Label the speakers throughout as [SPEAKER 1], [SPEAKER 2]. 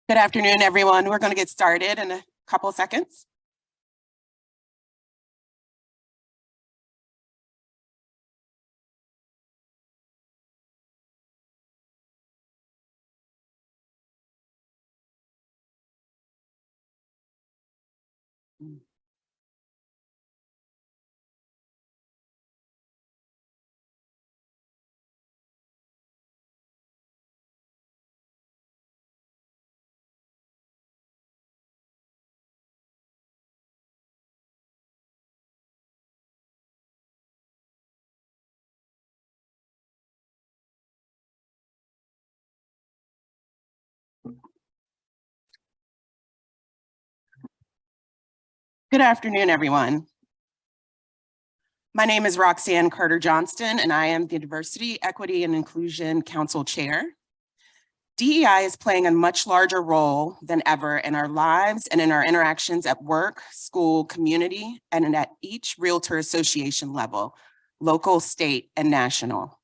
[SPEAKER 1] Good afternoon, everyone. We're going to get started in a couple of seconds. Good afternoon, everyone. My name is Roxanne Carter-Johnston, and I am the Diversity, Equity, and Inclusion Council Chair. DEI is playing a much larger role than ever in our lives and in our interactions at work, school, community, and at each Realtor Association level, local, state, and national.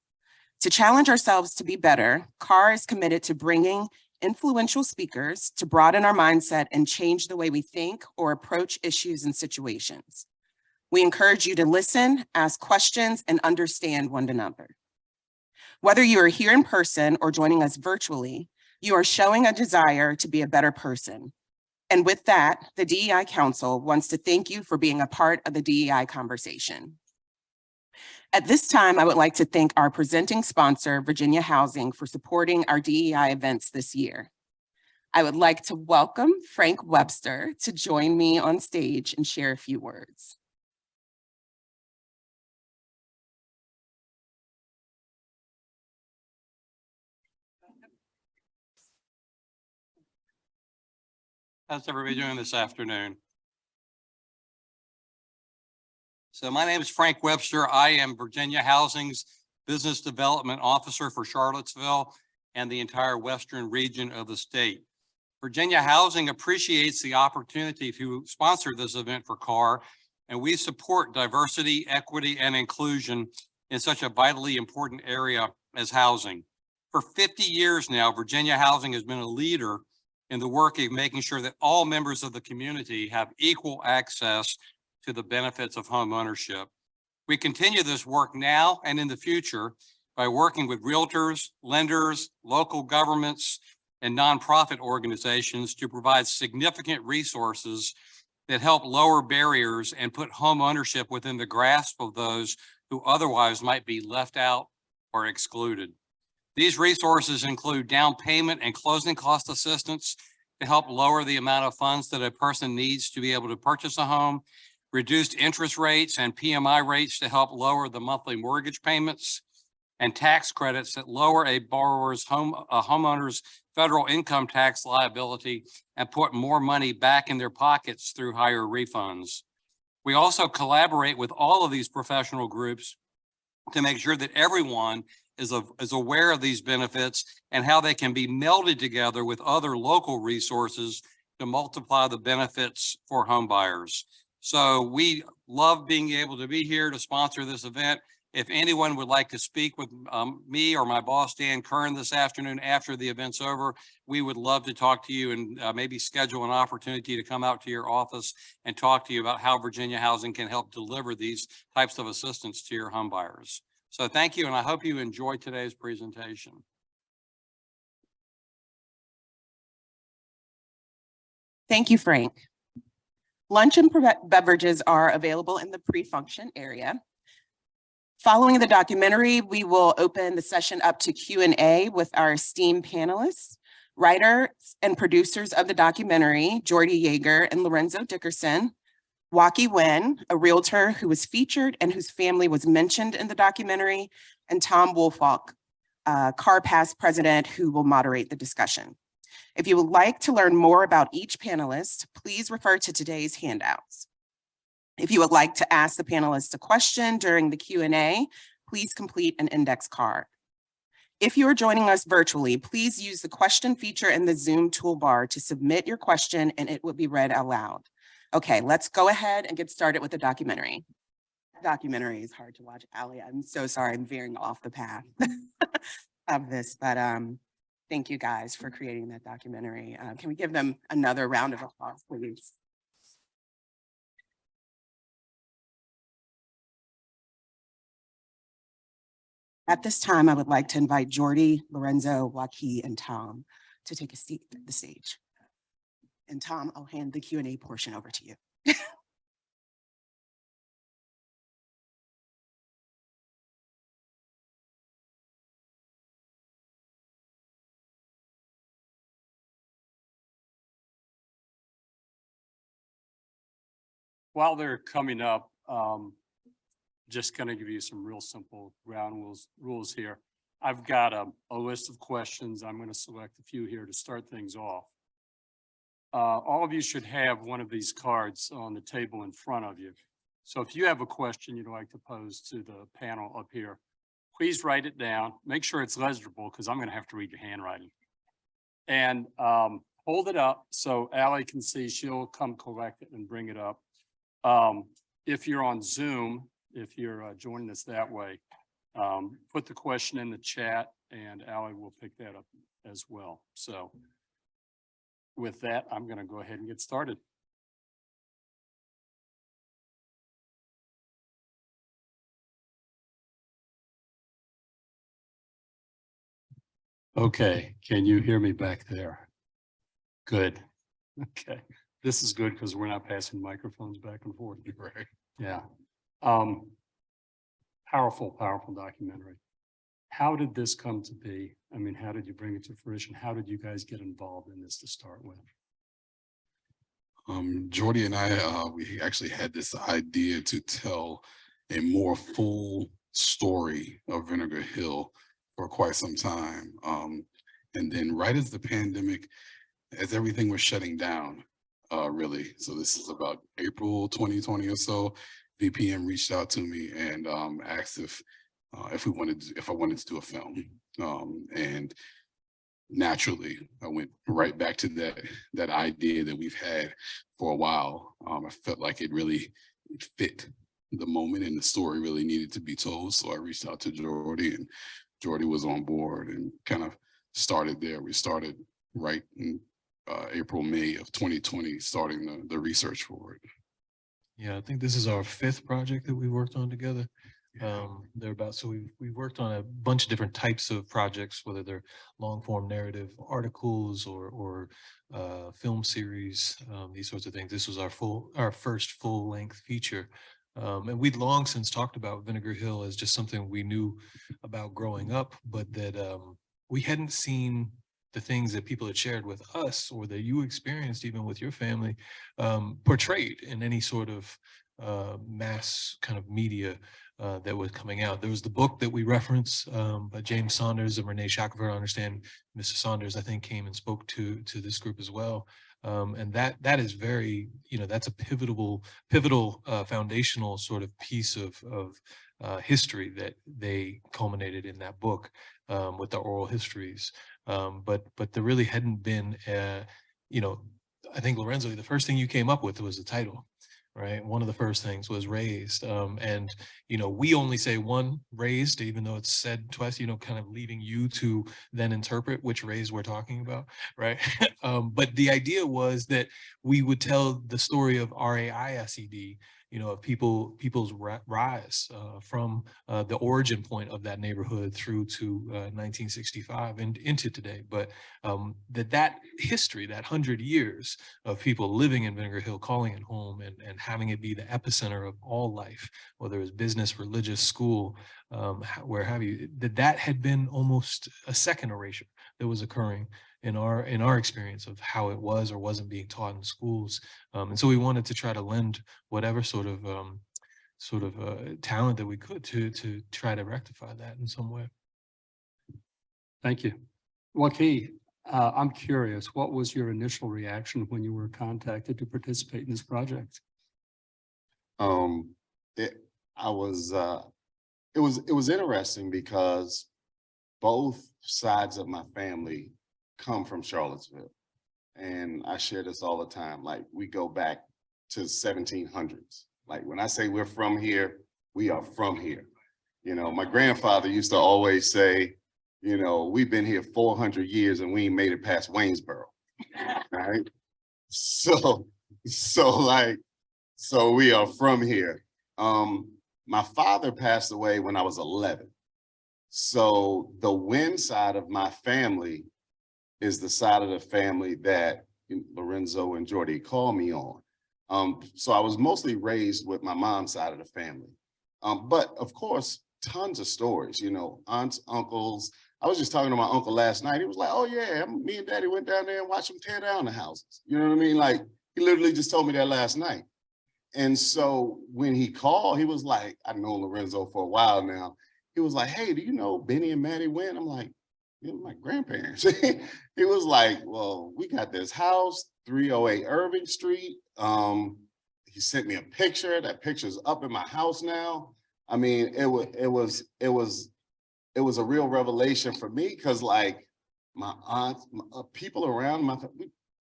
[SPEAKER 1] To challenge ourselves to be better, CAAR is committed to bringing influential speakers to broaden our mindset and change the way we think or approach issues and situations. We encourage you to listen, ask questions, and understand one another. Whether you are here in person or joining us virtually, you are showing a desire to be a better person. And with that, the DEI Council wants to thank you for being a part of the DEI conversation. At this time, I would like to thank our presenting sponsor, Virginia Housing, for supporting our DEI events this year. I would like to welcome Frank Webster to join me on stage and share a few words.
[SPEAKER 2] How's everybody doing this afternoon? So my name is Frank Webster. I am Virginia Housing's Business Development Officer for Charlottesville and the entire Western region of the state. Virginia Housing appreciates the opportunity to sponsor this event for CAAR, and we support diversity, equity, and inclusion in such a vitally important area as housing. For 50 years now, Virginia Housing has been a leader in the work of making sure that all members of the community have equal access to the benefits of home ownership. We continue this work now and in the future by working with realtors, lenders, local governments, and nonprofit organizations to provide significant resources that help lower barriers and put home ownership within the grasp of those who otherwise might be left out or excluded. These resources include down payment and closing cost assistance to help lower the amount of funds that a person needs to be able to purchase a home, reduced interest rates and PMI rates to help lower the monthly mortgage payments, and tax credits that lower a borrower's homeowner's federal income tax liability and put more money back in their pockets through higher refunds. We also collaborate with all of these professional groups to make sure that everyone is aware of these benefits and how they can be melded together with other local resources to multiply the benefits for home buyers. So we love being able to be here to sponsor this event. If anyone would like to speak with me or my boss, Dan Kern, this afternoon after the event's over, we would love to talk to you and maybe schedule an opportunity to come out to your office and talk to you about how Virginia Housing can help deliver these types of assistance to your home buyers. So thank you, and I hope you enjoyed today's presentation.
[SPEAKER 1] Thank you, Frank. Lunch and beverages are available in the pre-function area. Following the documentary, we will open the session up to Q&A with our esteemed panelists, writers and producers of the documentary, Jordy, Yager, and Lorenzo Dickerson, Waki Wynn, a realtor who was featured and whose family was mentioned in the documentary, and Tom Woolfolk, CAAR past president, who will moderate the discussion. If you would like to learn more about each panelist, please refer to today's handouts. If you would like to ask the panelists a question during the Q&A, please complete an index card. If you are joining us virtually, please use the question feature in the Zoom toolbar to submit your question and it will be read out loud. Okay, let's go ahead and get started with the documentary. Documentary is hard to watch, Allie. I'm so sorry, I'm veering off the path of this, but Thank you guys for creating that documentary. Can we give them another round of applause, please? At this time, I would like to invite Jordy, Lorenzo, Waki, and Tom to take a seat at the stage. And Tom, I'll hand the Q&A portion over to you.
[SPEAKER 3] While they're coming up, just going to give you some real simple ground rules here. I've got a list of questions. I'm going to select a few here to start things off. All of you should have one of these cards on the table in front of you. So if you have a question you'd like to pose to the panel up here, please write it down. Make sure it's legible because I'm going to have to read your handwriting. And hold it up so Allie can see. She'll come collect it and bring it up. If you're on Zoom, if you're joining us that way, put the question in the chat and Allie will pick that up as well. So with that, I'm going to go ahead and get started. Okay, can you hear me back there? Good. Okay. This is good because we're not passing microphones back and forth. Right. Yeah. Powerful documentary. How did this come to be? I mean, how did you bring it to fruition? How did you guys get involved in this to start with?
[SPEAKER 4] Jordy and I, we actually had this idea to tell a more full story of Vinegar Hill for quite some time. And then right as the pandemic, as everything was shutting down, really. So this is about April 2020 or so. VPM reached out to me and asked if I wanted to do a film. And naturally, I went right back to that idea that we've had for a while. I felt like it really fit the moment and the story really needed to be told. So I reached out to Jordy and Jordy was on board and kind of started there. We started right in April, May of 2020, starting the research for it.
[SPEAKER 5] Yeah, I think this is our 5th project that we worked on together. Thereabouts. So we've worked on a bunch of different types of projects, whether they're long form narrative articles or film series, these sorts of things. This was our first full length feature. And we'd long since talked about Vinegar Hill as just something we knew about growing up, but that we hadn't seen the things that people had shared with us or that you experienced even with your family portrayed in any sort of mass kind of media that was coming out. There was the book that we reference by James Saunders and Renee Shackelford. I understand Mr. Saunders, I think, came and spoke to this group as well. And that is very, that's a pivotal foundational sort of piece of history that they culminated in that book with the oral histories. But there really hadn't been, I think, Lorenzo, the first thing you came up with was the title, right? One of the first things was Razed. And, we only say one, Razed, even though it's said twice, kind of leaving you to then interpret which Razed we're talking about, right? But the idea was that we would tell the story of RAISED, of people's rise from the origin point of that neighborhood through to 1965 and into today. But that history, that 100 years of people living in Vinegar Hill, calling it home and having it be the epicenter of all life, whether it's business, religious, school, where have you, that had been almost a second erasure that was occurring in our experience of how it was or wasn't being taught in schools. And so we wanted to try to lend whatever sort of talent that we could to try to rectify that in some way.
[SPEAKER 3] Thank you. Waki, I'm curious, what was your initial reaction when you were contacted to participate in this project?
[SPEAKER 6] It was interesting because both sides of my family come from Charlottesville. And I share this all the time. Like, we go back to 1700s. Like, when I say we're from here, we are from here. My grandfather used to always say, You know, we've been here 400 years and we ain't made it past Waynesboro, right? So we are from here. My father passed away when I was 11. So the Wynn side of my family is the side of the family that Lorenzo and Jordy call me on. So I was mostly raised with my mom's side of the family. But of course, tons of stories, you know, aunts, uncles. I was just talking to my uncle last night. He was like, oh yeah, me and daddy went down there and watched them tear down the houses. You know what I mean? Like, he literally just told me that last night. And so when he called, he was like, I've known Lorenzo for a while now. He was like, hey, do you know Benny and Maddie Wynn? I'm like, yeah, my grandparents. He was like, well, we got this house, 308 Irving Street. He sent me a picture. That picture's up in my house now. I mean, it was a real revelation for me, because like my aunts, people around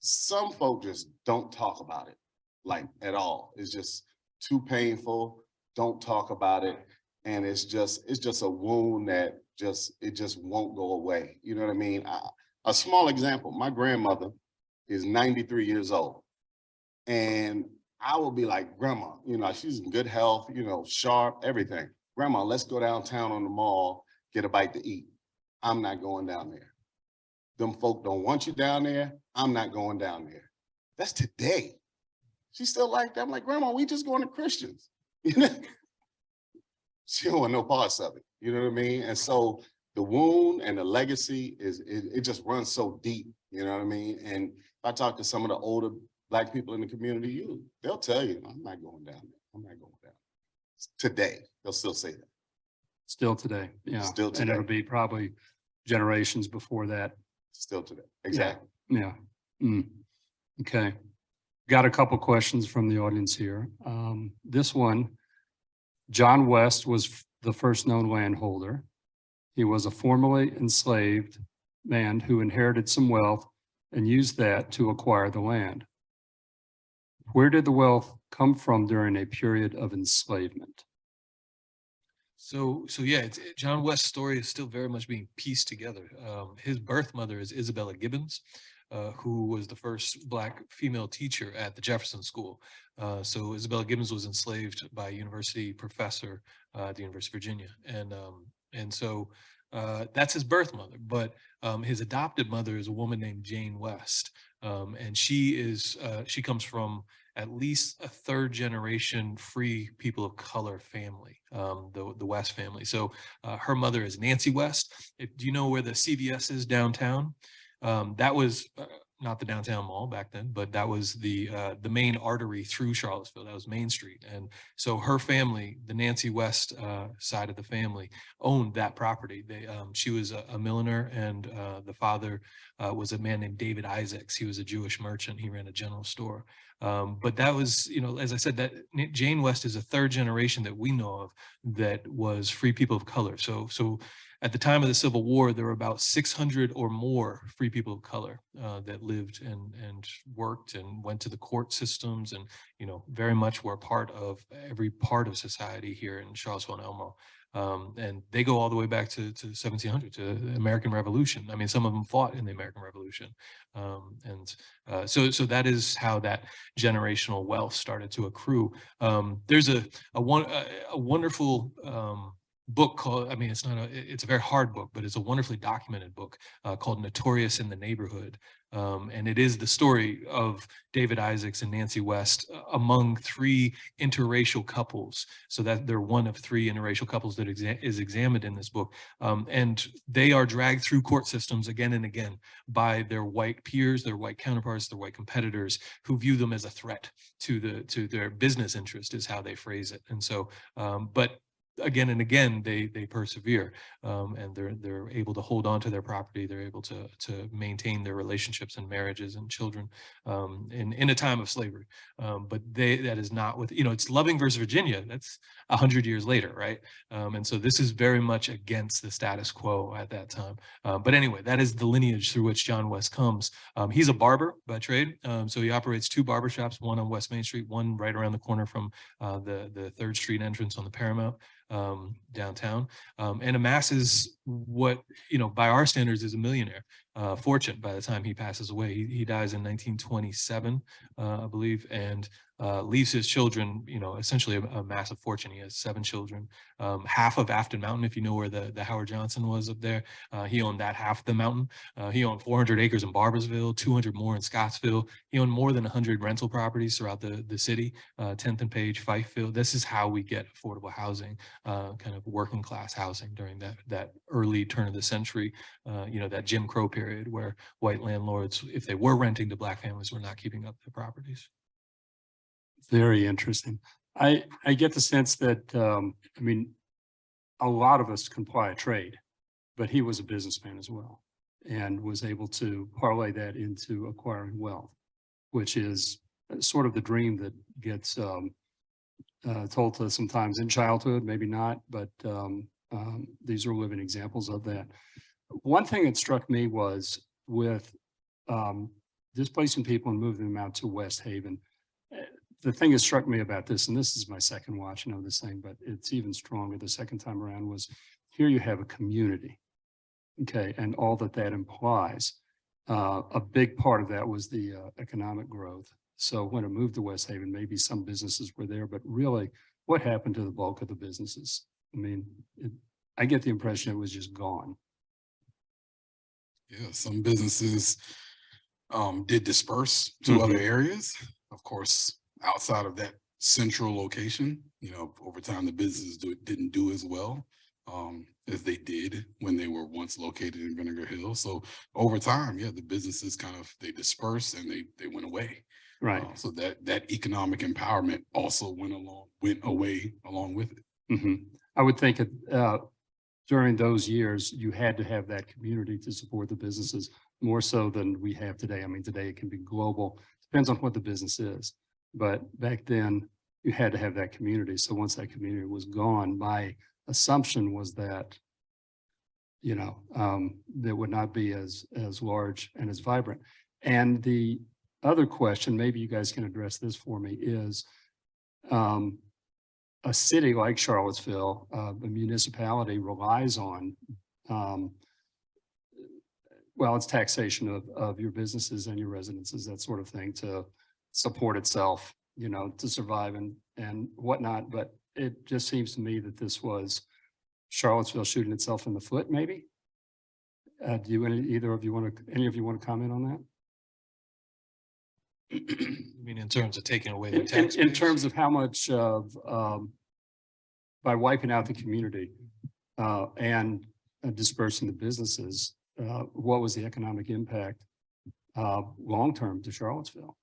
[SPEAKER 6] some folk just don't talk about it, like at all. It's just too painful. Don't talk about it. And it's just a wound that it just won't go away. You know what I mean? A small example, my grandmother is 93 years old. And I will be like, Grandma, you know, she's in good health, you know, sharp, everything. Grandma, let's go downtown on the mall, get a bite to eat. I'm not going down there. Them folk don't want you down there. I'm not going down there. That's today. She's still like that. I'm like, Grandma, we just going to Christians. You know? She don't want no parts of it. You know what I mean? And so the wound and the legacy it just runs so deep. You know what I mean? And if I talk to some of the older Black people in the community, they'll tell you, I'm not going down there. I'm not going down there. Today, they'll still say that.
[SPEAKER 3] Still today, yeah.
[SPEAKER 6] Still
[SPEAKER 3] And
[SPEAKER 6] today.
[SPEAKER 3] it'll be probably generations before that.
[SPEAKER 6] Still today. Exactly.
[SPEAKER 3] Yeah. Okay. Got a couple questions from the audience here. This one, John West was the first known landholder. He was a formerly enslaved man who inherited some wealth and used that to acquire the land. Where did the wealth come from during a period of enslavement?
[SPEAKER 5] So yeah, John West's story is still very much being pieced together. His birth mother is Isabella Gibbons, who was the first Black female teacher at the Jefferson School. So Isabella Gibbons was enslaved by a university professor at the University of Virginia. And so that's his birth mother. But his adopted mother is a woman named Jane West. And she comes from at least a third generation free people of color family, the West family. So her mother is Nancy West. Do you know where the CVS is downtown? That was not the downtown mall back then, but that was the main artery through Charlottesville. That was Main Street. And so her family, the Nancy West side of the family, owned that property. She was a milliner, and the father was a man named David Isaacs. He was a Jewish merchant. He ran a general store. But that was, you know, as I said, that Jane West is a third generation that we know of that was free people of color. So at the time of the Civil War, there were about 600 or more free people of color that lived and worked and went to the court systems, and, you know, very much were a part of every part of society here in Charlottesville and Elmo. And they go all the way back to 1700, to the American Revolution. I mean, some of them fought in the American Revolution. So that is how that generational wealth started to accrue. There's a wonderful book called, I mean, it's a very hard book, but it's a wonderfully documented book called Notorious in the Neighborhood. And it is the story of David Isaacs and Nancy West among three interracial couples. So that they're one of three interracial couples that is examined in this book. And they are dragged through court systems again and again by their white peers, their white counterparts, their white competitors, who view them as a threat to their business interest, is how they phrase it. And so, but again and again, they persevere, and they're able to hold on to their property. They're able to maintain their relationships and marriages and children in a time of slavery. But that is not with, you know, it's Loving versus Virginia. That's 100 years later, right? And so this is very much against the status quo at that time. But anyway, that is the lineage through which John West comes. He's a barber by trade, so he operates two barbershops, one on West Main Street, one right around the corner from the 3rd Street entrance on the Paramount. downtown, and amasses what, by our standards is a millionaire fortune by the time he passes away. He dies in 1927, I believe, and leaves his children, essentially a massive fortune. He has 7 children, half of Afton Mountain, if you know where the Howard Johnson was up there. He owned that half of the mountain. He owned 400 acres in Barboursville, 200 more in Scottsville. He owned more than 100 rental properties throughout the city, 10th and Page, Fifeville. This is how we get affordable housing, kind of working class housing during that early turn of the century, that Jim Crow period where white landlords, if they were renting to Black families, were not keeping up their properties.
[SPEAKER 3] Very interesting. I get the sense that, a lot of us can apply a trade, but he was a businessman as well and was able to parlay that into acquiring wealth, which is sort of the dream that gets told to us sometimes in childhood, maybe not, but these are living examples of that. One thing that struck me was with displacing people and moving them out to West Haven. The thing that struck me about this, and this is my second watch of this thing, but it's even stronger the second time around, was here you have a community, okay, and all that implies. A big part of that was the economic growth. So when it moved to West Haven, maybe some businesses were there, but really what happened to the bulk of the businesses? I get the impression it was just gone.
[SPEAKER 4] Yeah, some businesses did disperse to other areas. Of course, outside of that central location, over time the businesses didn't do as well as they did when they were once located in Vinegar Hill. So over time, yeah, the businesses they dispersed and they went away.
[SPEAKER 3] Right.
[SPEAKER 4] So that economic empowerment also went away along with it.
[SPEAKER 3] I would think during those years, you had to have that community to support the businesses more so than we have today. Today it can be global, depends on what the business is. But back then you had to have that community. So once that community was gone, my assumption was that, that would not be as large and as vibrant. And the other question, maybe you guys can address this for me, is a city like Charlottesville, the municipality relies on, it's taxation of your businesses and your residences, that sort of thing, to support itself, to survive and whatnot. But it just seems to me that this was Charlottesville shooting itself in the foot, maybe. Do any of you want to comment on that?
[SPEAKER 5] In terms of taking away the tax?
[SPEAKER 3] In terms of how much of, by wiping out the community and dispersing the businesses, what was the economic impact long-term to Charlottesville?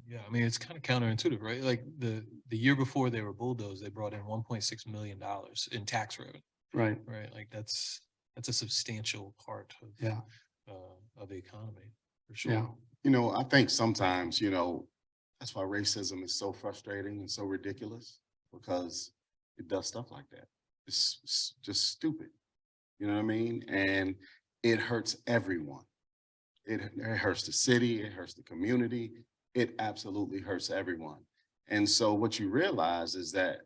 [SPEAKER 5] Yeah, it's kind of counterintuitive, right? Like the year before they were bulldozed, they brought in $1.6 million in tax revenue.
[SPEAKER 3] Right.
[SPEAKER 5] Right. Like that's a substantial part of the economy for sure.
[SPEAKER 3] Yeah.
[SPEAKER 6] I think sometimes, that's why racism is so frustrating and so ridiculous, because it does stuff like that. It's just stupid. You know what I mean? And it hurts everyone. It hurts the city, it hurts the community. It absolutely hurts everyone. And so what you realize is that,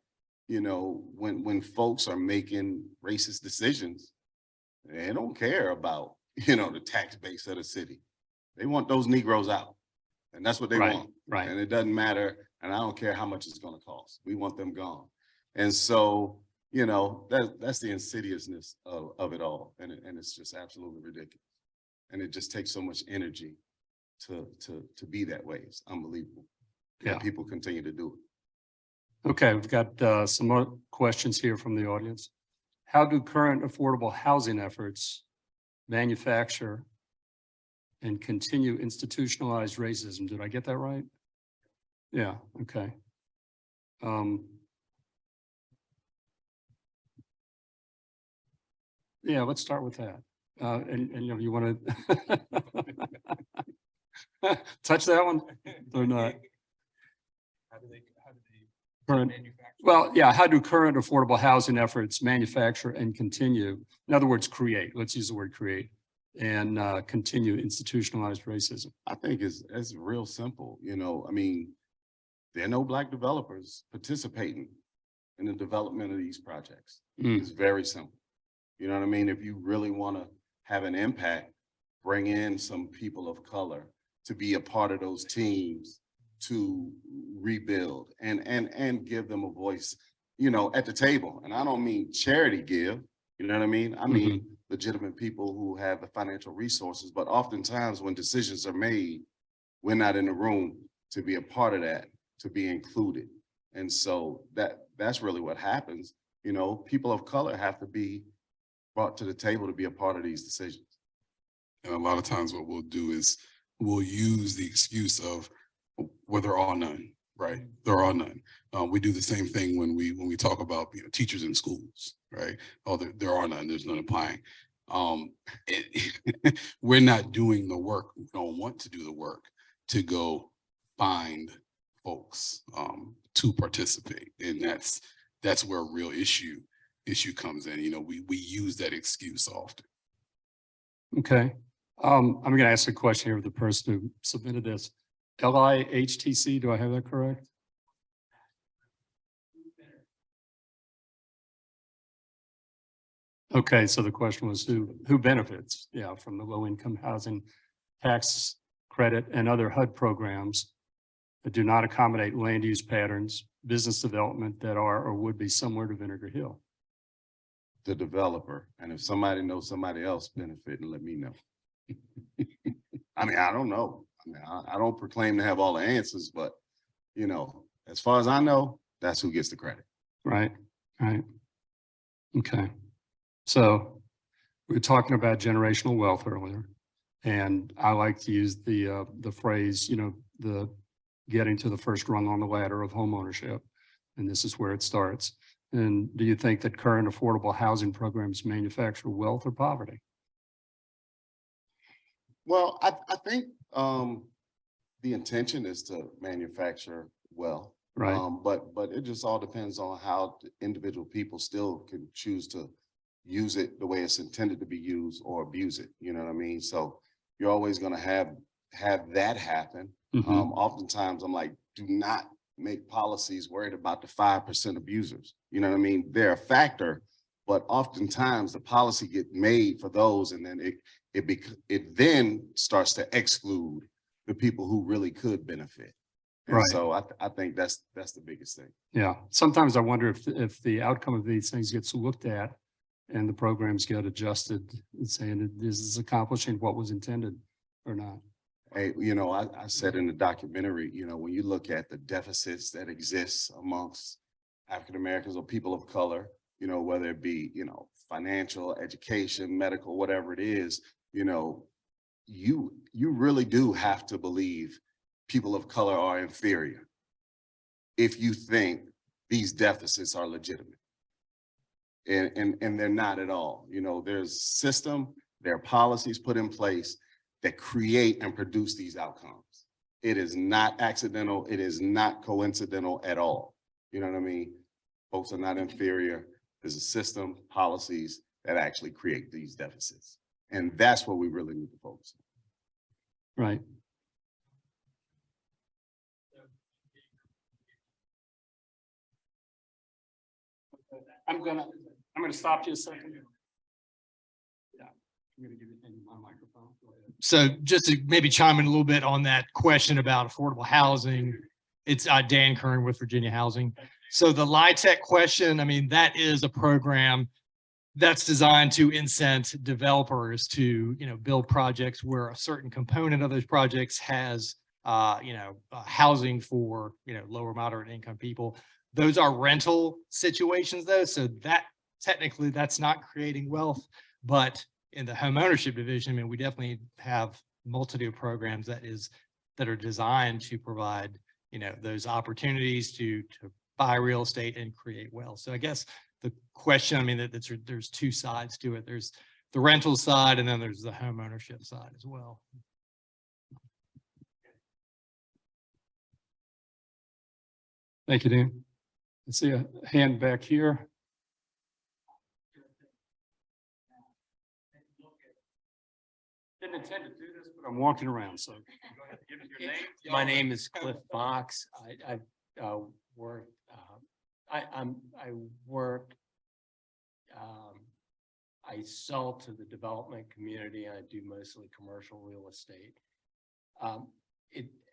[SPEAKER 6] when folks are making racist decisions, they don't care about, the tax base of the city. They want those Negroes out. And that's what they want.
[SPEAKER 3] Right.
[SPEAKER 6] And it doesn't matter. And I don't care how much it's going to cost. We want them gone. And so, that's the insidiousness of it all. And it's just absolutely ridiculous. And it just takes so much energy to be that way. It's unbelievable.
[SPEAKER 3] Yeah.
[SPEAKER 6] And people continue to do it.
[SPEAKER 3] Okay, we've got some more questions here from the audience. How do current affordable housing efforts manufacture and continue institutionalized racism? Did I get that right? Yeah, okay. Yeah, let's start with that. And you want to touch that one or not?
[SPEAKER 5] How do they
[SPEAKER 3] Current,
[SPEAKER 5] manufacture?
[SPEAKER 3] how do current affordable housing efforts manufacture and continue? In other words, create, let's use the word create, and continue institutionalized racism?
[SPEAKER 6] I think it's real simple. There are no Black developers participating in the development of these projects.
[SPEAKER 3] Mm.
[SPEAKER 6] It's very simple. You know what I mean? If you really want to have an impact, bring in some people of color to be a part of those teams to rebuild and give them a voice, you know, at the table. And I don't mean charity give, you know what I mean? I mean legitimate people who have the financial resources, but oftentimes when decisions are made, we're not in the room to be a part of that, to be included. And so that's really what happens. You know, people of color have to be brought to the table to be a part of these decisions.
[SPEAKER 4] And a lot of times what we'll do is we'll use the excuse of, well, there are none, right? There are none. We do the same thing when we talk about, you know, teachers in schools, right? Oh, there are none, there's none applying. We're not doing the work. We don't want to do the work to go find folks to participate. And that's where a real issue comes in. You know, we use that excuse often.
[SPEAKER 3] Okay. I'm going to ask a question here of the person who submitted this. LIHTC, do I have that correct? Okay, so the question was who benefits, from the low income housing tax credit and other HUD programs that do not accommodate land use patterns, business development that are or would be similar to Vinegar Hill?
[SPEAKER 6] The developer, and if somebody knows somebody else benefiting, let me know. I mean, I don't know. I mean, I don't proclaim to have all the answers, but you know, as far as I know, that's who gets the credit.
[SPEAKER 3] Right. Okay. So we were talking about generational wealth earlier, and I like to use the phrase, you know, the getting to the first rung on the ladder of home ownership, and this is where it starts. And do you think that current affordable housing programs manufacture wealth or poverty?
[SPEAKER 6] Well, I think the intention is to manufacture wealth.
[SPEAKER 3] Right.
[SPEAKER 6] But it just all depends on how the individual people still can choose to use it the way it's intended to be used or abuse it. You know what I mean? So you're always going to have that happen. Oftentimes I'm like, do not make policies worried about the 5% abusers. You know what I mean? They're a factor, but oftentimes the policy get made for those, and then it then starts to exclude the people who really could benefit. And
[SPEAKER 3] Right.
[SPEAKER 6] so I think that's the biggest thing.
[SPEAKER 3] Yeah. Sometimes I wonder if the outcome of these things gets looked at and the programs get adjusted and saying, is this accomplishing what was intended or not?
[SPEAKER 6] Hey, you know, I said in the documentary, you know, when you look at the deficits that exist amongst African-Americans or people of color, you know, whether it be, you know, financial, education, medical, whatever it is, you know, you really do have to believe people of color are inferior if you think these deficits are legitimate. And they're not at all. You know, there's system, there are policies put in place that create and produce these outcomes. It is not accidental. It is not coincidental at all. You know what I mean? Folks are not inferior. There's a system, policies that actually create these deficits. And that's what we really need to focus on.
[SPEAKER 3] Right. I'm gonna stop you a second. Yeah, I'm gonna give you my microphone. Go ahead.
[SPEAKER 7] So just to maybe chime in a little bit on that question about affordable housing, it's Dan Kern with Virginia Housing. So the LIHTC question, I mean, that is a program that's designed to incent developers to, you know, build projects where a certain component of those projects has, housing for, you know, lower moderate income people. Those are rental situations though. So that technically that's not creating wealth, but in the home ownership division, I mean, we definitely have multitude of programs that are designed to provide, you know, those opportunities to buy real estate and create wealth. So I guess the question, I mean, there's two sides to it. There's the rental side, and then there's the home ownership side as well.
[SPEAKER 3] Thank you, Dan. I see a hand back here. Didn't intend to do this, but I'm walking around, so go ahead, give us your name.
[SPEAKER 8] My name is Cliff Fox. I work I work, I sell to the development community. I do mostly commercial real estate.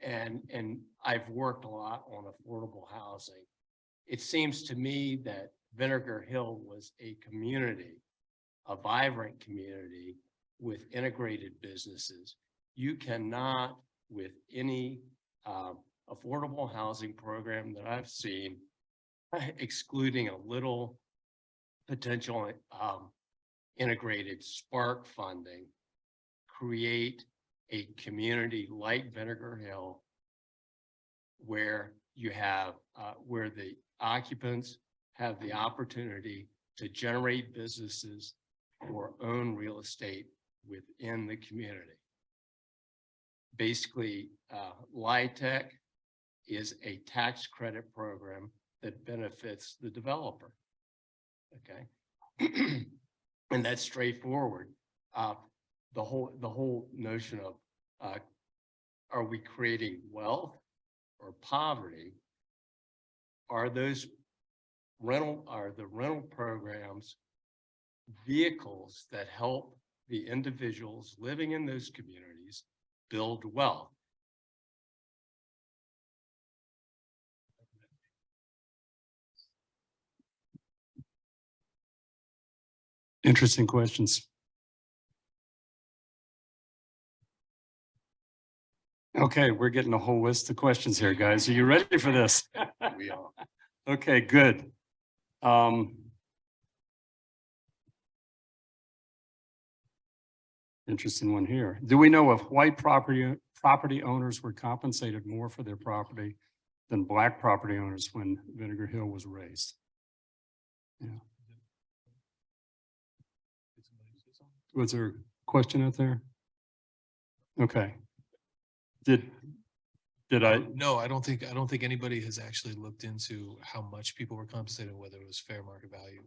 [SPEAKER 8] And I've worked a lot on affordable housing. It seems to me that Vinegar Hill was a community, a vibrant community with integrated businesses. You cannot, with any affordable housing program that I've seen, excluding a little potential integrated spark funding, create a community like Vinegar Hill where you have, where the occupants have the opportunity to generate businesses or own real estate within the community. Basically, LIHTC is a tax credit program that benefits the developer. Okay. And that's straightforward. The whole notion of are we creating wealth or poverty? Are the rental programs vehicles that help the individuals living in those communities build wealth?
[SPEAKER 3] Interesting questions. Okay, we're getting a whole list of questions here, guys. Are you ready for this?
[SPEAKER 6] We are.
[SPEAKER 3] Okay, good. Interesting one here. Do we know if white property owners were compensated more for their property than black property owners when Vinegar Hill was raised? Yeah. Was there a question out there? Okay. Did I?
[SPEAKER 5] No, I don't think anybody has actually looked into how much people were compensated, whether it was fair market value.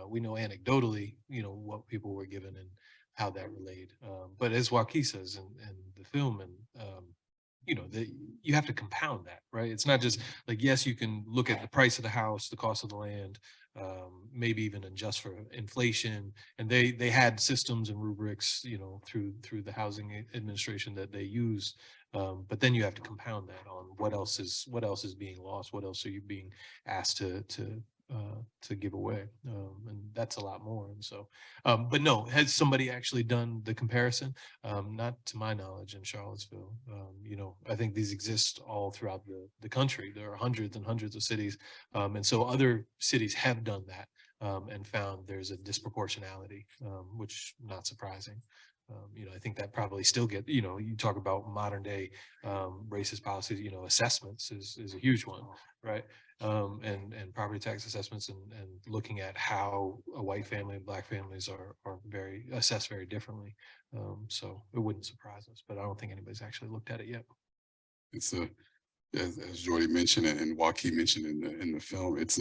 [SPEAKER 5] We know anecdotally, what people were given and how that relayed. But as Waki says in the film, and you have to compound that, right? It's not just like, yes, you can look at the price of the house, the cost of the land, maybe even adjust for inflation. And they had systems and rubrics, through the housing administration that they use. But then you have to compound that on what else is being lost, what else are you being asked to give away, and that's a lot more. And so, but no, has somebody actually done the comparison? Not to my knowledge in Charlottesville. I think these exist all throughout the country. There are hundreds and hundreds of cities, and so other cities have done that and found there's a disproportionality, which not surprising. I think that probably still you talk about modern day racist policies, assessments is a huge one, right? And property tax assessments and looking at how a white family and black families are assessed very differently. So it wouldn't surprise us, but I don't think anybody's actually looked at it yet.
[SPEAKER 4] It's as Jordy mentioned and Waki mentioned in the film, there's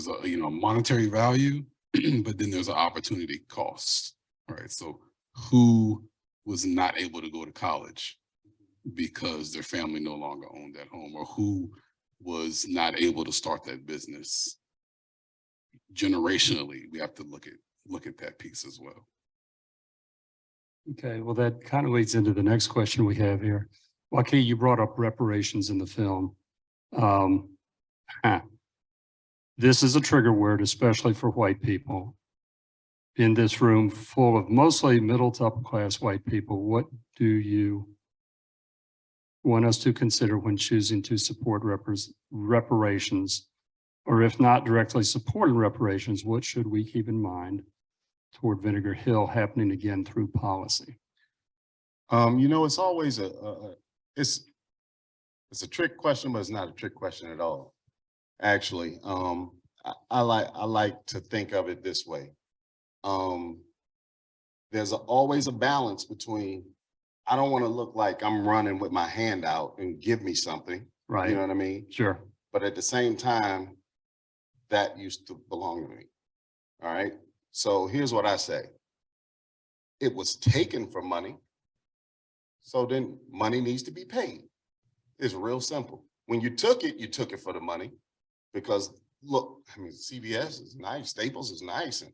[SPEAKER 4] a monetary value, but then there's an opportunity cost. All right. So who was not able to go to college because their family no longer owned that home, or who was not able to start that business generationally? We have to look at that piece as well.
[SPEAKER 3] Okay, well, that kind of leads into the next question we have here. Waki, you brought up reparations in the film. This is a trigger word, especially for white people. In this room full of mostly middle to upper class white people, what do you want us to consider when choosing to support reparations? Or if not directly supporting reparations, what should we keep in mind toward Vinegar Hill happening again through policy?
[SPEAKER 6] It's always it's a trick question, but it's not a trick question at all. Actually, I like to think of it this way. There's always a balance between, I don't want to look like I'm running with my hand out and give me something.
[SPEAKER 3] Right.
[SPEAKER 6] You know what I mean?
[SPEAKER 3] Sure.
[SPEAKER 6] But at the same time, that used to belong to me. All right. So here's what I say. It was taken from money. So then money needs to be paid. It's real simple. When you took it for the money because look, I mean, CVS is nice, Staples is nice, and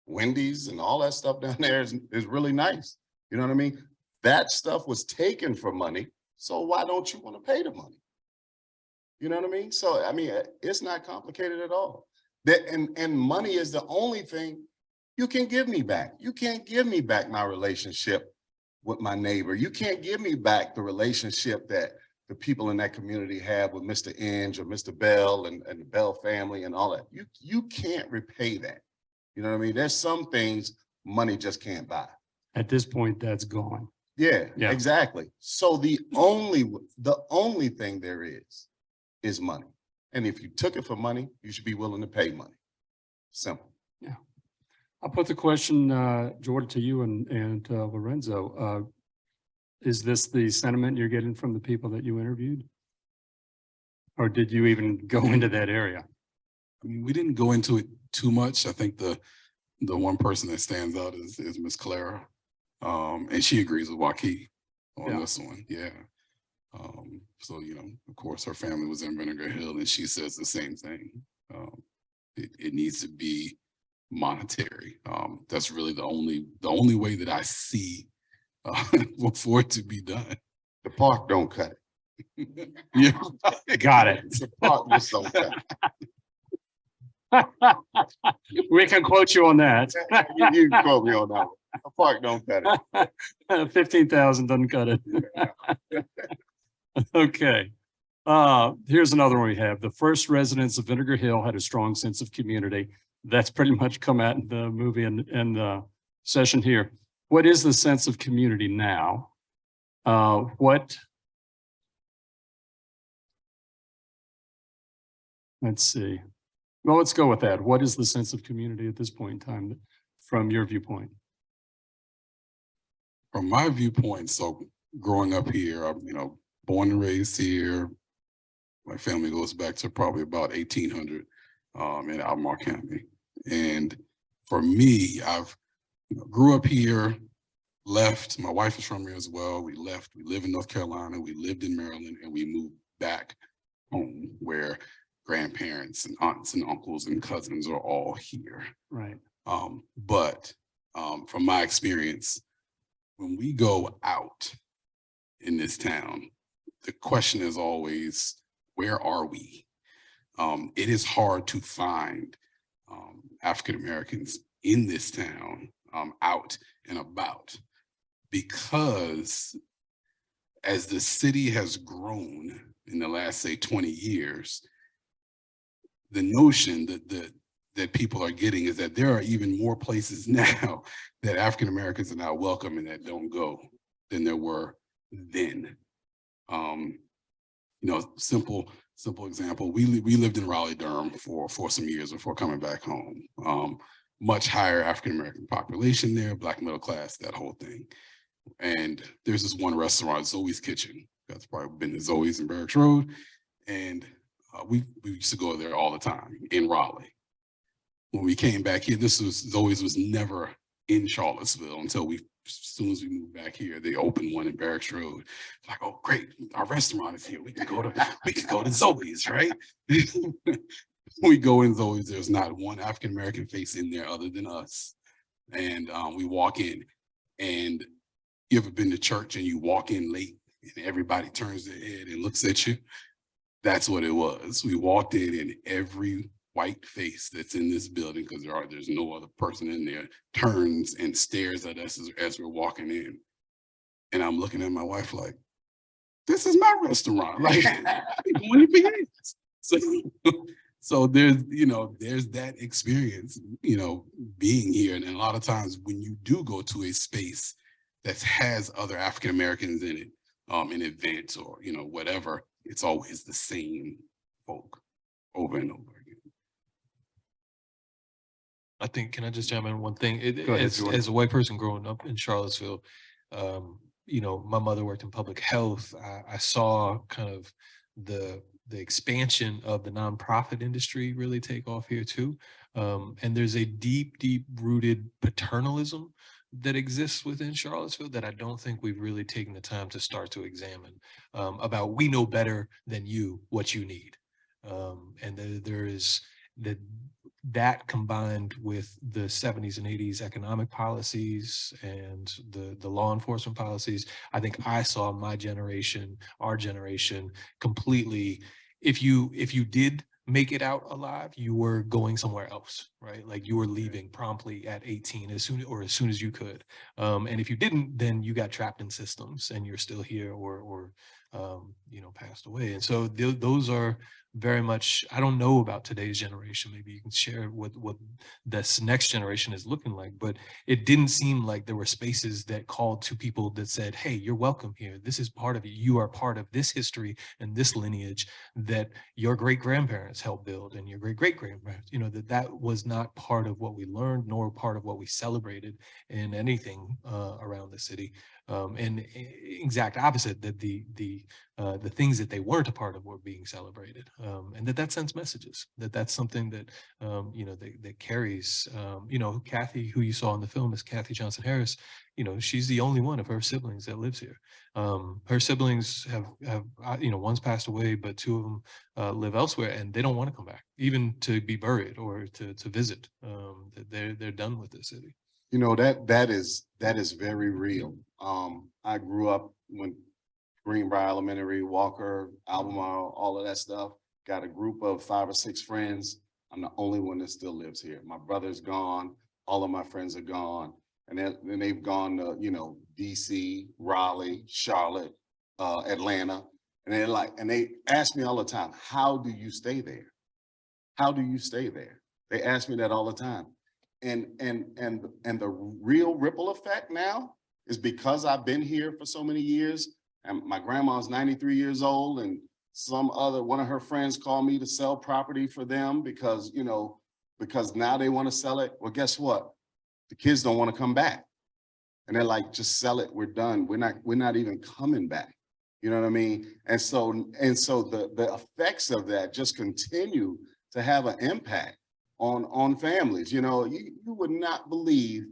[SPEAKER 6] Wendy's and all that stuff down there is really nice. You know what I mean? That stuff was taken for money. So why don't you want to pay the money? You know what I mean? So, I mean, it's not complicated at all. That and money is the only thing you can give me back. You can't give me back my relationship with my neighbor. You can't give me back the relationship that the people in that community have with Mr. Inge or Mr. Bell and the Bell family and all that. You can't repay that. You know what I mean? There's some things money just can't buy.
[SPEAKER 3] At this point, that's gone.
[SPEAKER 6] Yeah,
[SPEAKER 3] Yeah.
[SPEAKER 6] exactly. So the only thing there is money. And if you took it for money, you should be willing to pay money. Simple.
[SPEAKER 3] Yeah. I'll put the question, Jordy, to you and Lorenzo. Is this the sentiment you're getting from the people that you interviewed? Or did you even go into that area?
[SPEAKER 4] I mean, we didn't go into it too much. I think the one person that stands out is Miss Clara. And she agrees with Waki on this one. Yeah. So, you know, of course, her family was in Vinegar Hill, and she says the same thing. It needs to be monetary. That's really the only way that I see for it to be done.
[SPEAKER 6] The park don't cut it.
[SPEAKER 4] Yeah,
[SPEAKER 3] Got it.
[SPEAKER 6] The park just don't cut
[SPEAKER 3] We can quote you on that.
[SPEAKER 6] it. You can quote me on that one. The park don't cut it.
[SPEAKER 3] 15,000 doesn't cut it. Okay. Here's another one we have. The first residents of Vinegar Hill had a strong sense of community. That's pretty much come out in the movie and the session here. What is the sense of community now? Let's see. Well, let's go with that. What is the sense of community at this point in time from your viewpoint?
[SPEAKER 4] From my viewpoint, so growing up here, I'm, you know, born and raised here. My family goes back to probably about 1800 in Albemarle County. And for me, I've grew up here, left. My wife is from here as well. We left. We live in North Carolina. We lived in Maryland, and we moved back home where grandparents and aunts and uncles and cousins are all here.
[SPEAKER 3] Right.
[SPEAKER 4] But from my experience, when we go out in this town, the question is always, where are we? It is hard to find African Americans in this town out and about, because as the city has grown in the last, say, 20 years, the notion that people are getting is that there are even more places now that African Americans are now welcome and that don't go than there were then. You know, simple example. We lived in Raleigh-Durham for some years before coming back home. Much higher African American population there, Black middle class, that whole thing. And there's this one restaurant, Zoe's Kitchen. That's probably been to Zoe's in Barracks Road, and we used to go there all the time in Raleigh. When we came back here, Zoe's was never in Charlottesville until as soon as we moved back here, they opened one in Barracks Road. Like, oh great, our restaurant is here. We can go to Zoe's, right? We go in Zoe's, there's not one African American face in there other than us. And we walk in, and you ever been to church and you walk in late and everybody turns their head and looks at you? That's what it was. We walked in, and every white face that's in this building, because there's no other person in there, turns and stares at us as we're walking in. And I'm looking at my wife like, this is my restaurant. Like, I've been going for years. So there's that experience, being here. And a lot of times when you do go to a space that has other African Americans in it, an event or, whatever, it's always the same folk over and over again.
[SPEAKER 5] I think, can I just jump in one thing?
[SPEAKER 3] Go ahead,
[SPEAKER 5] As a white person growing up in Charlottesville, my mother worked in public health. I saw kind of the expansion of the nonprofit industry really take off here too. And there's a deep rooted paternalism that exists within Charlottesville that I don't think we've really taken the time to start to examine about, we know better than you what you need. And there is that combined with the 70s and 80s economic policies and the law enforcement policies, I think I saw my generation, our generation, completely. If you did make it out alive, you were going somewhere else, right? Like you were leaving promptly at 18 as soon as you could. And if you didn't, then you got trapped in systems and you're still here or passed away. And so those are very much, I don't know about today's generation. Maybe you can share what this next generation is looking like, but it didn't seem like there were spaces that called to people that said, hey, you're welcome here. This is part of it. You are part of this history and this lineage that your great-grandparents helped build and your great-great-grandparents, that was not part of what we learned, nor part of what we celebrated in anything around the city. And exact opposite, that the things that they weren't a part of were being celebrated, and that sends messages. That's something that that carries. Kathy, who you saw in the film, is Kathy Johnson Harris. She's the only one of her siblings that lives here. Her siblings have one's passed away, but two of them live elsewhere, and they don't want to come back, even to be buried or to visit. They're done with the city.
[SPEAKER 6] That is very real. I grew up when Greenbrier Elementary, Walker, Albemarle, all of that stuff. Got a group of 5 or 6 friends. I'm the only one that still lives here. My brother's gone. All of my friends are gone. And then they've gone to, DC, Raleigh, Charlotte, Atlanta. And they ask me all the time, how do you stay there? How do you stay there? They ask me that all the time. And the real ripple effect now is because I've been here for so many years, and my grandma's 93 years old, and one of her friends called me to sell property for them because now they want to sell it. Well, guess what? The kids don't want to come back. And they're like, just sell it, we're done. We're not even coming back. You know what I mean? And so the effects of that just continue to have an impact on families. You would not believe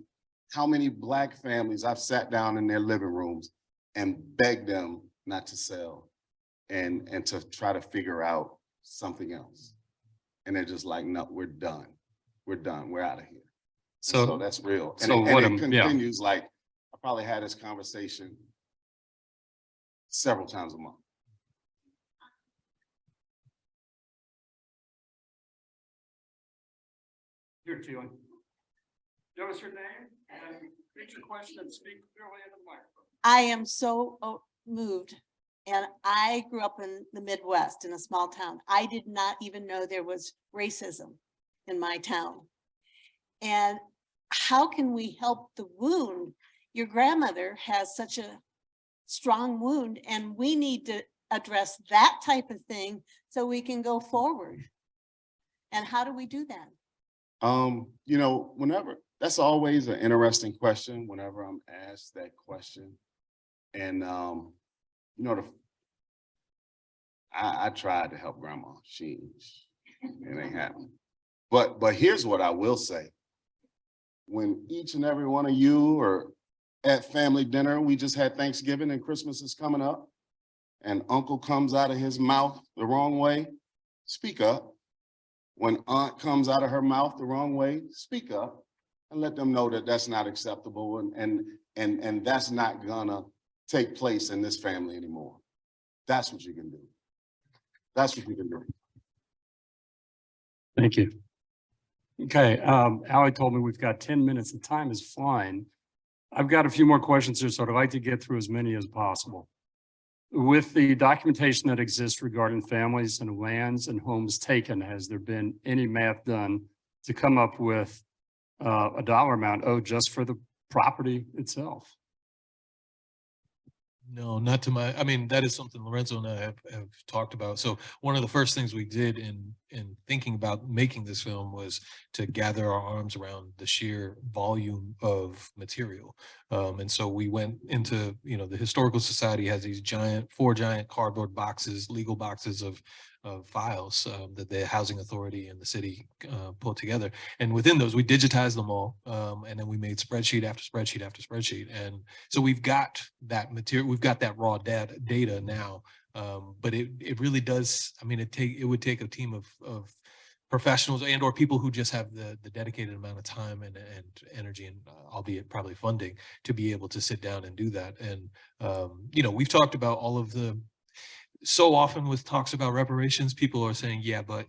[SPEAKER 6] how many Black families I've sat down in their living rooms and begged them not to sell and to try to figure out something else. And they're just like, no, we're done. We're done. We're out of here. So that's real. And it continues. Like, I probably had this conversation several times a month.
[SPEAKER 3] Here, Julie. Give us your name and read your question and speak clearly into the microphone.
[SPEAKER 9] I am so moved. And I grew up in the Midwest in a small town. I did not even know there was racism in my town. And how can we help the wound? Your grandmother has such a strong wound, and we need to address that type of thing so we can go forward. And how do we do that?
[SPEAKER 6] Whenever, that's always an interesting question whenever I'm asked that question. And, I tried to help grandma. It ain't happening. But here's what I will say. When each and every one of you are at family dinner, we just had Thanksgiving and Christmas is coming up, and uncle comes out of his mouth the wrong way, speak up. When aunt comes out of her mouth the wrong way, speak up and let them know that that's not acceptable and that's not gonna take place in this family anymore. That's what you can do. That's what you can do.
[SPEAKER 3] Thank you. Okay, Allie told me we've got 10 minutes. The time is flying. I've got a few more questions here, so I'd like to get through as many as possible. With the documentation that exists regarding families and lands and homes taken, has there been any math done to come up with a dollar amount owed just for the property itself?
[SPEAKER 5] No, not to my, I mean, that is something Lorenzo and I have talked about. So one of the first things we did in thinking about making this film was to gather our arms around the sheer volume of material. And so we went into, the Historical Society has these four giant cardboard boxes, legal boxes of files that the Housing Authority and the city pulled together. And within those, we digitized them all. And then we made spreadsheet after spreadsheet after spreadsheet. And so we've got that material, we've got that raw data now. But it really does, I mean, it would take a team of professionals and or people who just have the dedicated amount of time and energy and albeit probably funding to be able to sit down and do that. And, you know, we've talked about all of the, so often with talks about reparations, people are saying, yeah, but,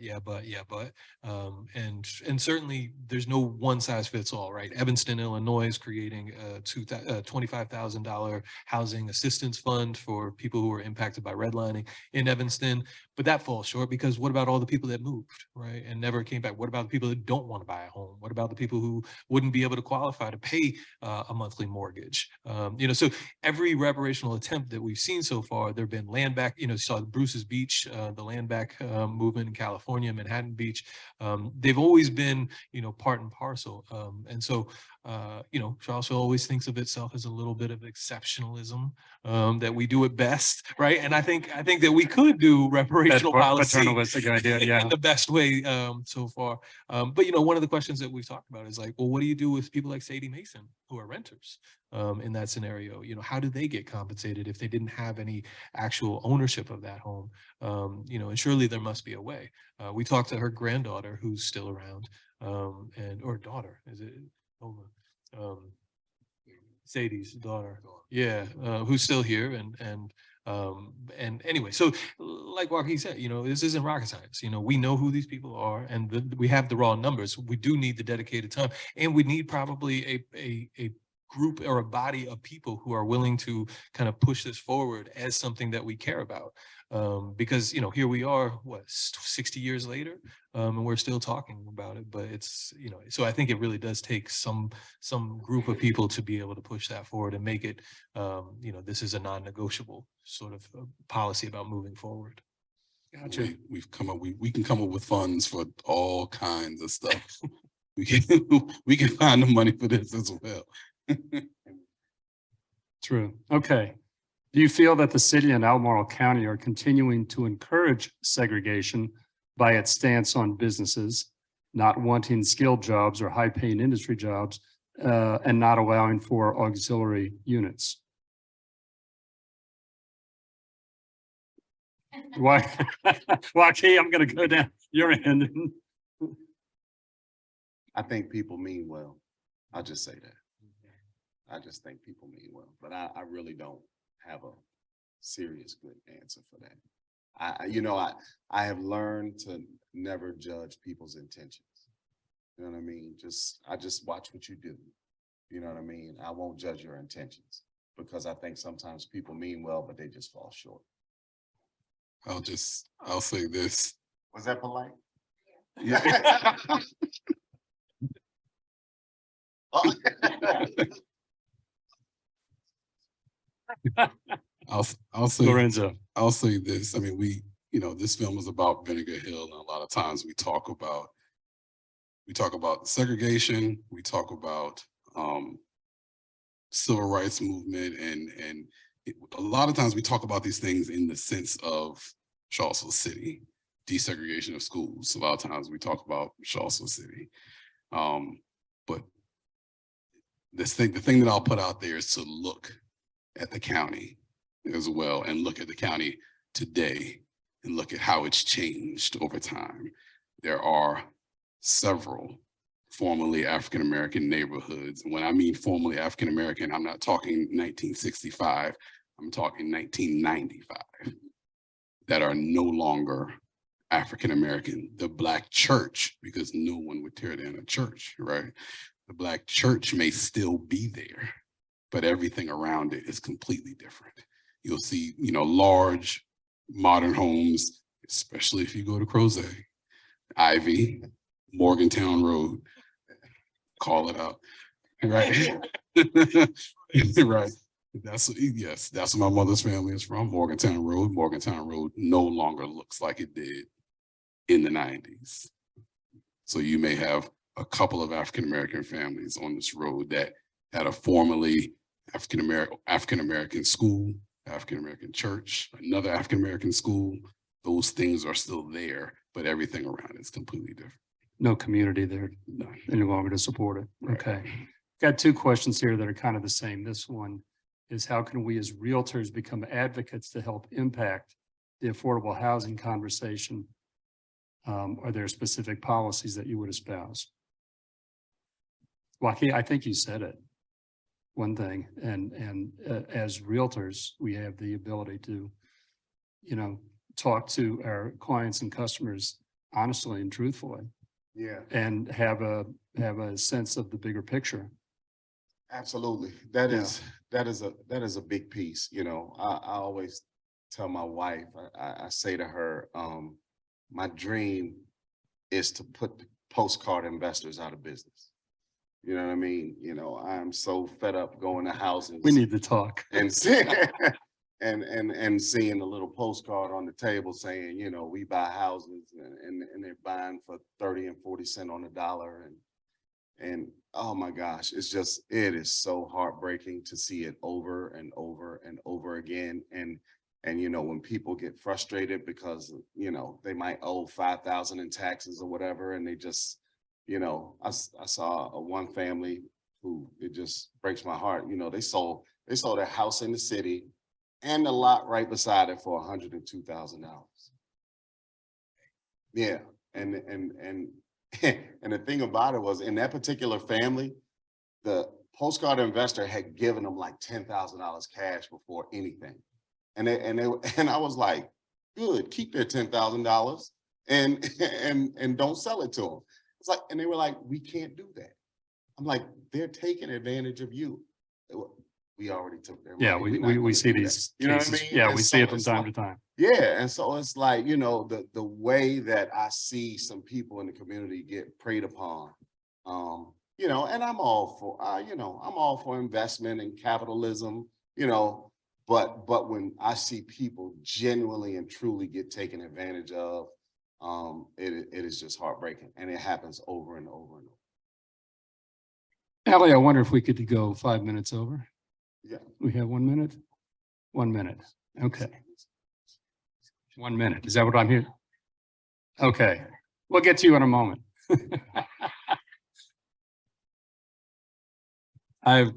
[SPEAKER 5] and certainly there's no one size fits all, right? Evanston, Illinois is creating a $25,000 housing assistance fund for people who are impacted by redlining in Evanston, but that falls short because what about all the people that moved, right? And never came back? What about the people that don't want to buy a home? What about the people who wouldn't be able to qualify to pay a monthly mortgage? You know, so every reparational attempt that we've seen so far, there've been land back, you know, saw Bruce's Beach, the land back movement in California, Manhattan Beach. They've always been, you know, part and parcel. And so, you know, Charlottesville always thinks of itself as a little bit of exceptionalism, that we do it best, right? And I think that we could do reparational policy
[SPEAKER 3] Paternalistic idea, yeah.
[SPEAKER 5] in the best way so far. But, you know, one of the questions that we've talked about is like, well, what do you do with people like Sadie Mason who are renters in that scenario? You know, how do they get compensated if they didn't have any actual ownership of that home? You know, and surely there must be a way. We talked to her granddaughter who's still around, or daughter, is it? Sadie's daughter, yeah, who's still here, and anyway, so like Waki said, you know, this isn't rocket science. You know, we know who these people are, and we have the raw numbers. We do need the dedicated time, and we need probably a group or a body of people who are willing to kind of push this forward as something that we care about. Because, you know, here we are, what, 60 years later, and we're still talking about it, but it's, you know, so I think it really does take some group of people to be able to push that forward and make it, you know, this is a non-negotiable sort of policy about moving forward.
[SPEAKER 3] Gotcha.
[SPEAKER 4] We've come up, we can come up with funds for all kinds of stuff. We can find the money for this as well.
[SPEAKER 3] True. Okay. Do you feel that the city and Albemarle County are continuing to encourage segregation by its stance on businesses, not wanting skilled jobs or high-paying industry jobs, and not allowing for auxiliary units? Why, Waki, I'm going to go down your end.
[SPEAKER 6] I think people mean well. I'll just say that. I just think people mean well, but I really don't have a serious good answer for that. You know, I have learned to never judge people's intentions. You know what I mean? I just watch what you do. You know what I mean? I won't judge your intentions because I think sometimes people mean well, but they just fall short.
[SPEAKER 4] I'll say this.
[SPEAKER 6] Was that polite?
[SPEAKER 4] Yeah. I'll say
[SPEAKER 3] Lorenzo.
[SPEAKER 4] I'll say this. I mean, you know, this film is about Vinegar Hill, and a lot of times we talk about segregation, we talk about civil rights movement, and a lot of times we talk about these things in the sense of Charlottesville City, desegregation of schools. A lot of times we talk about Charlottesville City, but the thing that I'll put out there is to look at the county as well, and look at the county today and look at how it's changed over time. There are several formerly African-American neighborhoods. When I mean formerly African-American, I'm not talking 1965, I'm talking 1995, that are no longer African-American. The Black church, because no one would tear down a church, right? The Black church may still be there, but everything around it is completely different. You'll see, you know, large modern homes, especially if you go to Crozet, Ivy, Morgantown Road, call it out, right? Right. Yes, that's where my mother's family is from, Morgantown Road. Morgantown Road no longer looks like it did in the 90s. So you may have a couple of African-American families on this road that had a formerly African-American school, African-American church, another African-American school. Those things are still there, but everything around it is completely different.
[SPEAKER 3] No community there any longer to support it.
[SPEAKER 4] Right.
[SPEAKER 3] Okay. Got two questions here that are kind of the same. This one is, how can we as realtors become advocates to help impact the affordable housing conversation Are there specific policies that you would espouse? Waki, I think you said it. One thing, and as realtors, we have the ability to, you know, talk to our clients and customers honestly and truthfully,
[SPEAKER 6] Yeah,
[SPEAKER 3] and have a sense of the bigger picture.
[SPEAKER 6] absolutely. That
[SPEAKER 3] Yeah.
[SPEAKER 6] is a big piece, you know. I always tell my wife, I say to her, my dream is to put postcard investors out of business. You know what I mean? You know, I'm so fed up going to houses.
[SPEAKER 3] We need to talk.
[SPEAKER 6] And see, and seeing a little postcard on the table saying, you know, we buy houses and they're buying for 30 and 40 cents on the dollar. And oh my gosh, it is so heartbreaking to see it over and over and over again. And, you know, when people get frustrated because, you know, they might owe 5,000 in taxes or whatever, and they just, you know, I saw one family who, it just breaks my heart. You know, they sold their house in the city and the lot right beside it for $102,000. Yeah, and and the thing about it was, in that particular family, the postcard investor had given them like $10,000 cash before anything, and I was like, good, keep their $10,000 and don't sell it to them. It's like, and they were like, we can't do that. I'm like, they're taking advantage of you. We already took their money.
[SPEAKER 3] Yeah,
[SPEAKER 6] We're not
[SPEAKER 3] we
[SPEAKER 6] gonna
[SPEAKER 3] see
[SPEAKER 6] do
[SPEAKER 3] these
[SPEAKER 6] that. You know what I
[SPEAKER 3] cases.
[SPEAKER 6] mean?
[SPEAKER 3] Yeah,
[SPEAKER 6] And
[SPEAKER 3] we
[SPEAKER 6] so
[SPEAKER 3] see it from
[SPEAKER 6] it's
[SPEAKER 3] time
[SPEAKER 6] like-
[SPEAKER 3] to time.
[SPEAKER 6] Yeah, and so it's like, you know, the way that I see some people in the community get preyed upon, you know, and I'm all for, you know, I'm all for investment and capitalism, you know, but when I see people genuinely and truly get taken advantage of, it is just heartbreaking, and it happens over and over and over.
[SPEAKER 3] Allie, I wonder if we could go 5 minutes over.
[SPEAKER 6] Yeah.
[SPEAKER 3] We have 1 minute? 1 minute. Okay. 1 minute. Is that what I'm here? Okay. We'll get to you in a moment. I've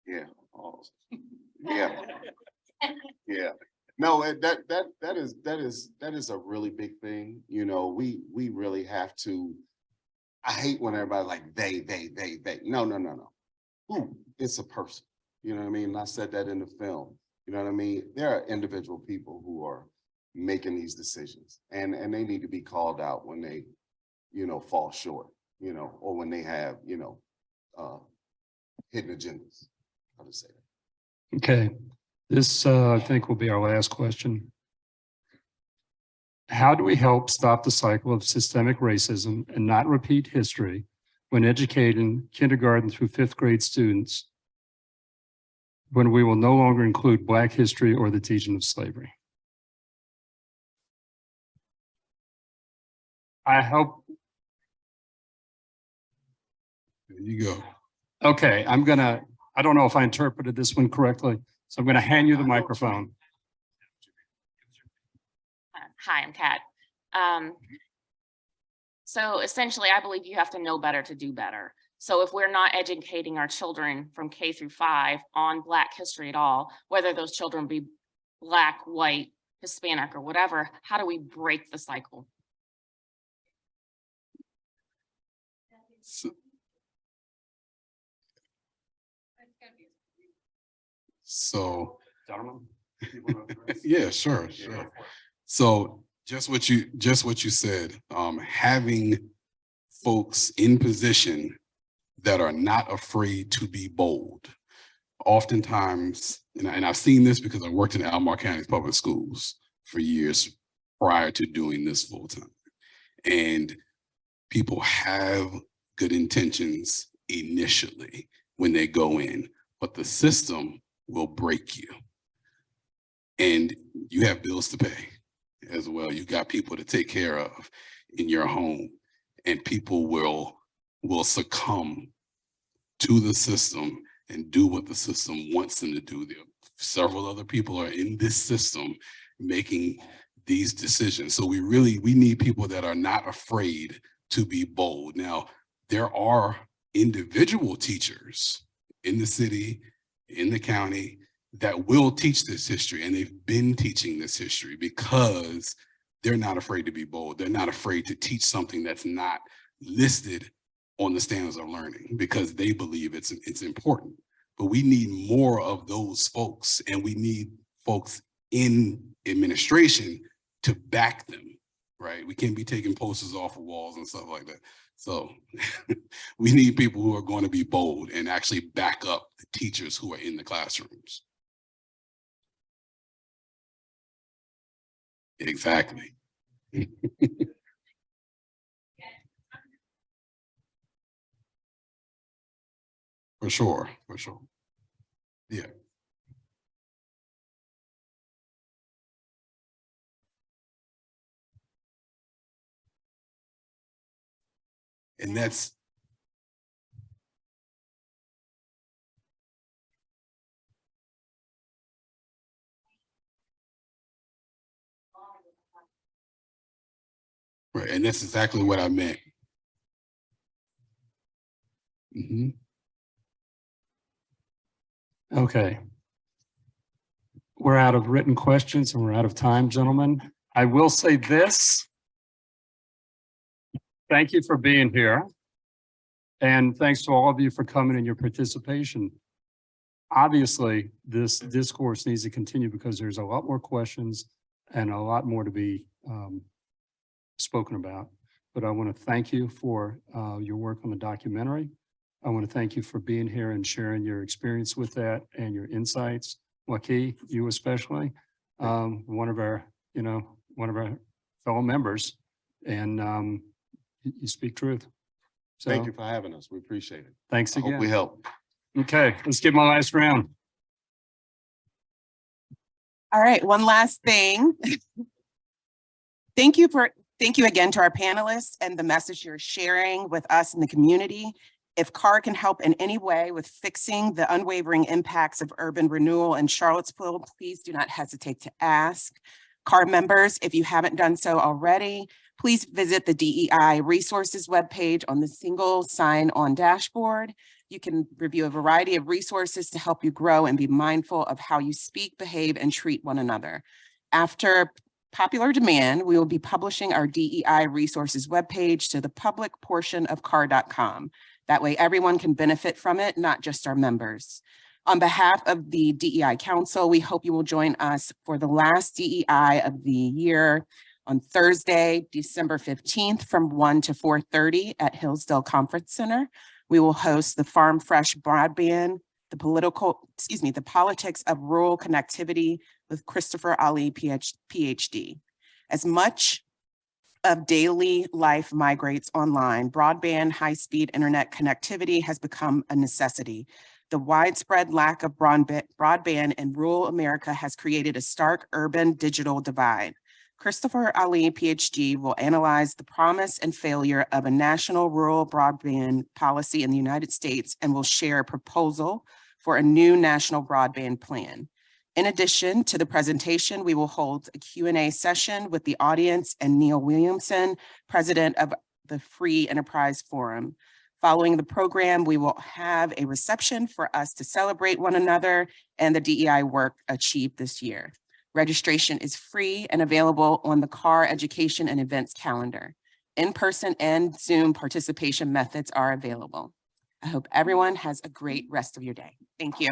[SPEAKER 6] Yeah. Oh, yeah. Yeah. No, that is a really big thing. You know, we really have to. I hate when everybody like they. No. Ooh, it's a person. You know what I mean? I said that in the film. You know what I mean? There are individual people who are making these decisions, and they need to be called out when they, you know, fall short, you know, or when they have, you know, hidden agendas. How to say that?
[SPEAKER 3] okay. This, I think, will be our last question. How do we help stop the cycle of systemic racism and not repeat history when educating kindergarten through 5th grade students, when we will no longer include Black history or the teaching of slavery? I hope.
[SPEAKER 4] There you go.
[SPEAKER 3] Okay, I don't know if I interpreted this one correctly, so I'm going to hand you the microphone.
[SPEAKER 10] Hi, I'm Kat. So essentially, I believe you have to know better to do better. So if we're not educating our children from K through 5 on Black history at all, whether those children be Black, white, Hispanic, or whatever, how do we break the cycle?
[SPEAKER 4] So,
[SPEAKER 3] Gentlemen?
[SPEAKER 4] yeah, sure. So just what you said, having folks in position that are not afraid to be bold. Oftentimes, and I've seen this because I worked in Albemarle County's public schools for years prior to doing this full time. And people have good intentions initially when they go in, but the system will break you. And you have bills to pay as well. You got people to take care of in your home, and people will succumb to the system and do what the system wants them to do. There, several other people are in this system making these decisions. So we need people that are not afraid to be bold. Now, there are individual teachers in the city, in the county, that will teach this history, and they've been teaching this history because they're not afraid to be bold. They're not afraid to teach something that's not listed on the standards of learning because they believe it's important. But we need more of those folks, and we need folks in administration to back them, right? We can't be taking posters off of walls and stuff like that. So we need people who are going to be bold and actually back up the teachers who are in the classrooms. Exactly. For sure, for sure. Yeah. And that's right, and that's exactly what I meant.
[SPEAKER 3] Okay. We're out of written questions and we're out of time, gentlemen. I will say this. Thank you for being here. And thanks to all of you for coming and your participation. Obviously, this discourse needs to continue because there's a lot more questions and a lot more to be spoken about. But I want to thank you for your work on the documentary. I want to thank you for being here and sharing your experience with that and your insights. Waki, you especially, one of our fellow members, and you speak truth. So
[SPEAKER 6] Thank you for having us. We appreciate it.
[SPEAKER 3] Thanks
[SPEAKER 6] I hope
[SPEAKER 3] again.
[SPEAKER 6] we help.
[SPEAKER 3] Okay, let's give my last round.
[SPEAKER 1] All right, one last thing. Thank you again to our panelists and the message you're sharing with us in the community. If CAAR can help in any way with fixing the unwavering impacts of urban renewal in Charlottesville, please do not hesitate to ask. CAAR members, if you haven't done so already, please visit the DEI resources webpage on the single sign-on dashboard. You can review a variety of resources to help you grow and be mindful of how you speak, behave, and treat one another. After popular demand, we will be publishing our DEI resources webpage to the public portion of CAAR.com. That way everyone can benefit from it, not just our members. On behalf of the DEI Council, we hope you will join us for the last DEI of the year on Thursday, December 15th from 1 to 4:30 at Hillsdale Conference Center. We will host the Farm Fresh Broadband, the politics of rural connectivity with Christopher Ali, PhD. As much of daily life migrates online, broadband high-speed internet connectivity has become a necessity. The widespread lack of broadband in rural America has created a stark urban digital divide. Christopher Ali, PhD, will analyze the promise and failure of a national rural broadband policy in the United States and will share a proposal for a new national broadband plan. In addition to the presentation, we will hold a Q&A session with the audience and Neil Williamson, president of the Free Enterprise Forum. Following the program, we will have a reception for us to celebrate one another and the DEI work achieved this year. Registration is free and available on the CAAR Education and Events calendar. In-person and Zoom participation methods are available. I hope everyone has a great rest of your day. Thank you.